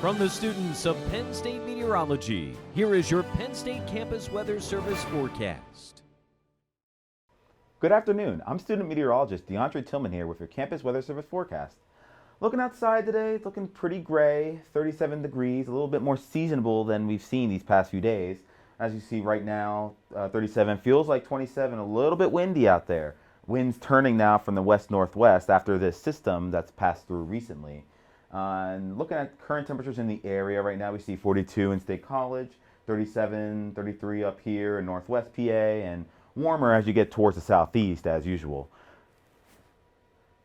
From the students of Penn State Meteorology, here is your Penn State Campus Weather Service forecast. Good afternoon. I'm student meteorologist DeAndre Tillman here with your Campus Weather Service forecast. Looking outside today, it's looking pretty gray, 37 degrees, a little bit more seasonable than we've seen these past few days. As you see right now, 37 feels like 27, a little bit windy out there. Winds turning now from the west-northwest after this system that's passed through recently. And looking at current temperatures in the area right now, we see 42 in State College, 37, 33 up here in Northwest PA, and warmer as you get towards the southeast as usual.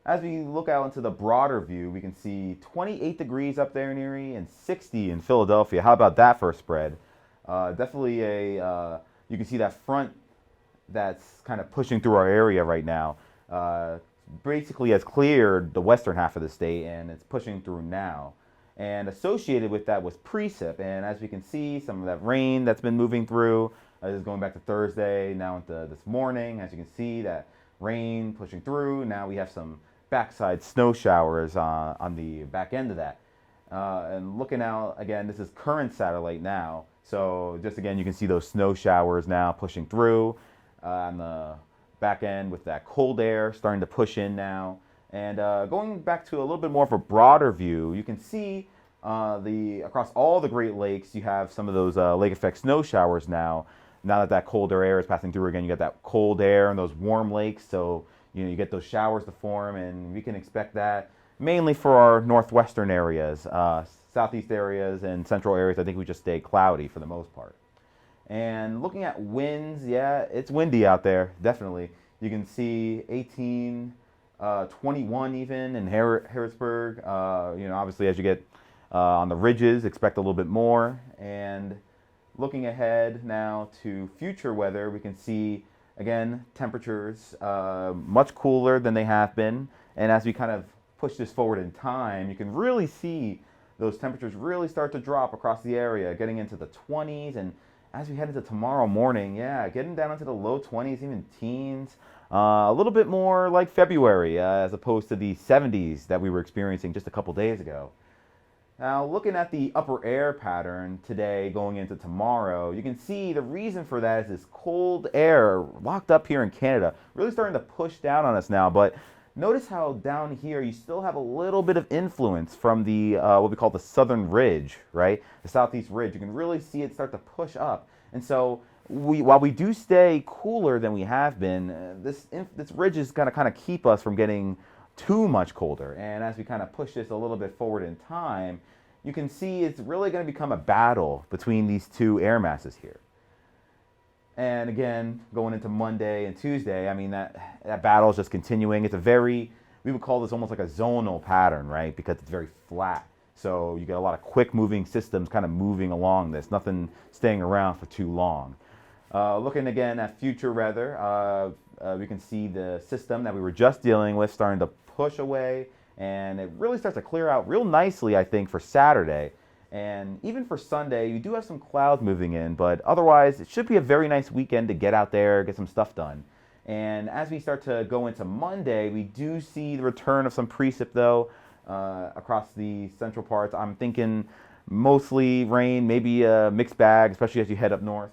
As we look out into the broader view, we can see 28 degrees up there in Erie and 60 in Philadelphia. How about that for a spread? Definitely you can see that front that's kind of pushing through our area right now. Basically has cleared the western half of the state and it's pushing through now. And associated with that was precip, and as we can see, some of that rain that's been moving through is going back to Thursday, now into this morning. As you can see, that rain pushing through. Now we have some backside snow showers on the back end of that. And looking out, again, this is current satellite now. So just again, you can see those snow showers now pushing through on the back end with that cold air starting to push in now. And going back to a little bit more of a broader view, you can see across all the Great Lakes, you have some of those lake effect snow showers now. Now that that colder air is passing through again, you got that cold air and those warm lakes. So you get those showers to form, and we can expect that mainly for our northwestern areas, southeast areas and central areas. I think we just stay cloudy for the most part. And looking at winds, yeah, it's windy out there, definitely. You can see 18, 21 even in Harrisburg. Obviously as you get on the ridges, expect a little bit more. And looking ahead now to future weather, we can see, again, temperatures much cooler than they have been. And as we kind of push this forward in time, you can really see those temperatures really start to drop across the area, getting into the 20s. And as we head into tomorrow morning, yeah, getting down into the low 20s, even teens. A little bit more like February as opposed to the 70s that we were experiencing just a couple days ago. Now, looking at the upper air pattern today going into tomorrow, you can see the reason for that is this cold air locked up here in Canada, really starting to push down on us now. But notice how down here you still have a little bit of influence from the what we call the southern ridge, right? The southeast ridge. You can really see it start to push up. And so while we do stay cooler than we have been, this ridge is going to kind of keep us from getting too much colder. And as we kind of push this a little bit forward in time, you can see it's really going to become a battle between these two air masses here. And again, going into Monday and Tuesday, I mean, that battle is just continuing. It's we would call this almost like a zonal pattern, right? Because it's very flat. So you get a lot of quick moving systems kind of moving along this, nothing staying around for too long. Looking again at future weather, we can see the system that we were just dealing with starting to push away, and it really starts to clear out real nicely, I think, for Saturday. And even for Sunday, you do have some clouds moving in, but otherwise, it should be a very nice weekend to get out there, get some stuff done. And as we start to go into Monday, we do see the return of some precip, though, across the central parts. I'm thinking mostly rain, maybe a mixed bag, especially as you head up north.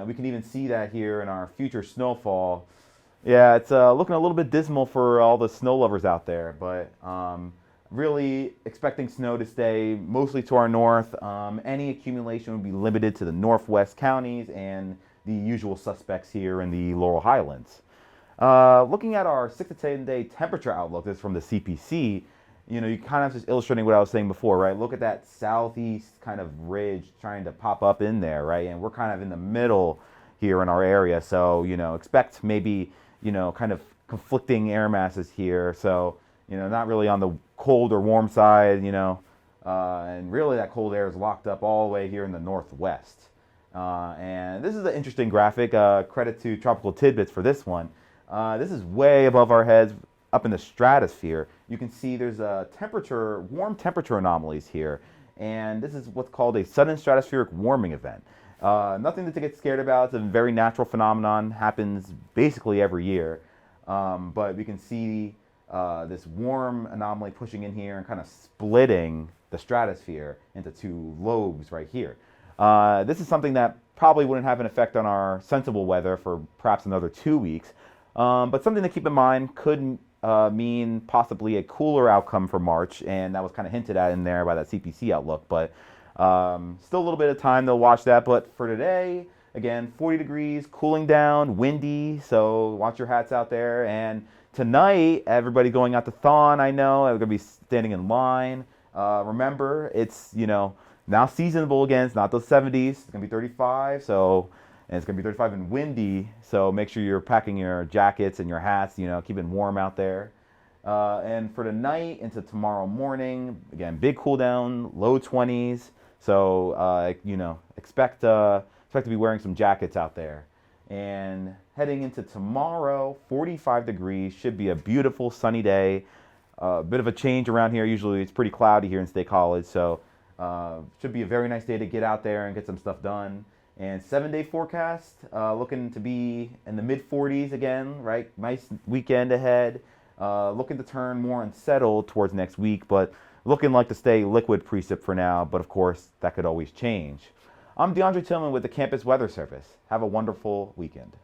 We can even see that here in our future snowfall. Yeah, it's looking a little bit dismal for all the snow lovers out there, but really expecting snow to stay mostly to our north. Any accumulation would be limited to the northwest counties and the usual suspects here in the Laurel Highlands. Looking at our 6 to 10 day temperature outlook, this is from the CPC, you kind of just illustrating what I was saying before, right? Look at that southeast kind of ridge trying to pop up in there, right? And we're kind of in the middle here in our area. So, expect maybe, kind of conflicting air masses here. So, not really on the cold or warm side, and really that cold air is locked up all the way here in the northwest. And this is an interesting graphic. Credit to Tropical Tidbits for this one. This is way above our heads, up in the stratosphere. You can see there's warm temperature anomalies here. And this is what's called a sudden stratospheric warming event. Nothing to get scared about. It's a very natural phenomenon. Happens basically every year. But we can see this warm anomaly pushing in here and kind of splitting the stratosphere into two lobes right here. This is something that probably wouldn't have an effect on our sensible weather for perhaps another 2 weeks, but something to keep in mind could mean possibly a cooler outcome for March, and that was kind of hinted at in there by that CPC outlook. But still a little bit of time to watch that. But for today, again, 40 degrees, cooling down, windy, so watch your hats out there. And tonight, everybody going out to THON, I know, they're going to be standing in line. Remember, it's, now seasonable again. It's not those 70s. It's going to be 35, and it's going to be 35 and windy, so make sure you're packing your jackets and your hats, keep it warm out there. And for tonight into tomorrow morning, again, big cool down, low 20s, so, expect to be wearing some jackets out there. And heading into tomorrow, 45 degrees, should be a beautiful sunny day. A bit of a change around here. Usually it's pretty cloudy here in State College, so should be a very nice day to get out there and get some stuff done. And 7-day forecast, looking to be in the mid 40s again, right? Nice weekend ahead. Looking to turn more unsettled towards next week, but looking like to stay liquid precip for now. But of course, that could always change. I'm DeAndre Tillman with the Campus Weather Service. Have a wonderful weekend.